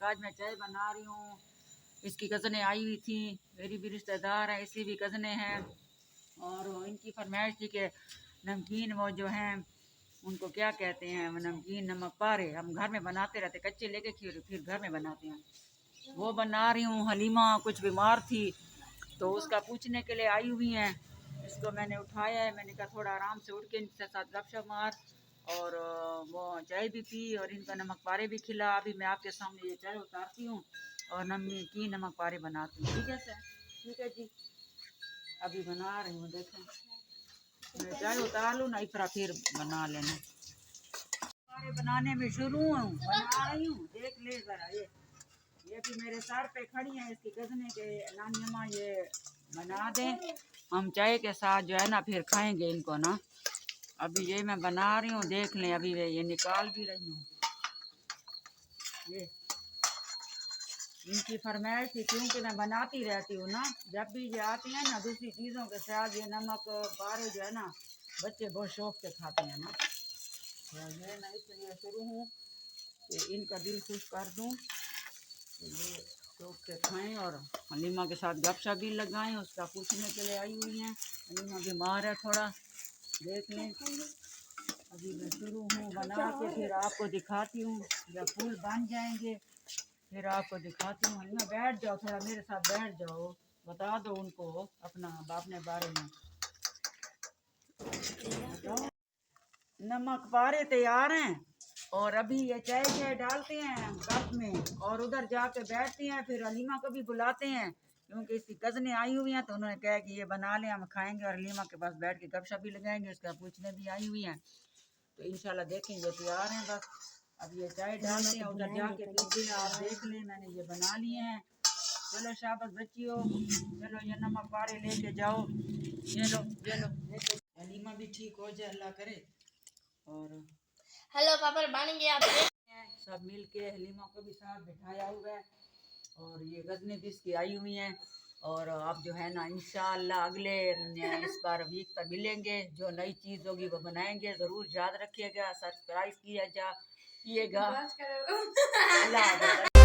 आज मैं चाय बना रही हूँ। इसकी कज़नें आई हुई थी, मेरी भी रिश्तेदार हैं, इसकी भी कज़नें हैं और इनकी फरमाइश थी कि नमकीन वो जो हैं उनको क्या कहते हैं, नमकीन नमक पारे हम घर में बनाते रहते, कच्चे लेके फिर घर में बनाते हैं, वो बना रही हूँ। हलीमा कुछ बीमार थी तो उसका पूछने के लिए आई हुई हैं। इसको मैंने उठाया है, मैंने कहा थोड़ा आराम से उठ के इनके साथ गपशप मार और वो चाय भी पी और इनका नमक पारे भी खिला। अभी मैं आपके सामने ये चाय उतारती हूँ और नमकीन नमक पारे बनाती हूँ। ठीक है सर, ठीक है जी, अभी बना रही हूँ। देखें मैं चाय उतार लूँ ना, इतना फिर बना लेना। पारे बनाने में शुरू हूँ, बना रही हूँ, देख ले जरा। ये भी मेरे सर पे खड़ी है, इसकी कज़ने के नानी अम्मा ये बना दें, हम चाय के साथ जो है ना फिर खाएंगे इनको ना। अभी ये मैं बना रही हूँ, देख लें। अभी ये निकाल भी रही हूँ। ये इनकी फरमाइश थी क्योंकि मैं बनाती रहती हूँ ना, जब भी ये आती है ना दूसरी चीज़ों के साथ ये नमक पारे जो है ना बच्चे बहुत शौक से खाते हैं ना, तो ये मैं इसलिए शुरू हूँ कि इनका दिल खुश कर दूँ, तो ये शौक से खाएँ और हलीमा के साथ गपशप भी लगाएं। उसका पूछने के लिए आई हुई हैं, हलीमा बीमार है थोड़ा, देख लें। अभी मैं शुरू हूँ बना के, फिर आपको दिखाती हूँ जब फूल बन जाएंगे फिर आपको दिखाती हूँ। हलीमा बैठ जाओ, थोड़ा मेरे साथ बैठ जाओ, बता दो उनको अपना अपने बारे में बताओ। नमक पारे तैयार हैं और अभी ये चाय चाय डालते हैं कप में और उधर जाके बैठते हैं। फिर हलीमा को भी बुलाते हैं क्योंकि इसकी कज़नें आई हुई हैं, तो उन्होंने कहा कि ये बना लें, हम खाएंगे और हलीमा के पास बैठ के गपशप भी लगाएंगे। उसका पूछने भी आई हुई हैं, तो इंशाल्लाह देखेंगे। तैयार हैं बस, अब ये चाय डालते हैं, उधर जाके पीते हैं। आप देख लें मैंने ये बना लिए हैं। चलो शाबाश बच्चियों, चलो ये नमक पारे लेके जाओ, ये लो ये लो। हलीमा भी ठीक हो जाए अल्लाह करे। और हेलो पापा बन गया, सब मिल के हलीमा को भी साथ बिठाया हुआ है और ये गज़नें भी इसकी आई हुई हैं। और आप जो है ना इंशाअल्लाह अगले इस बार वीक पर मिलेंगे, जो नई चीज़ होगी वो बनाएंगे, ज़रूर याद रखिएगा, सब्सक्राइब किया जा किएगा। अल्लाह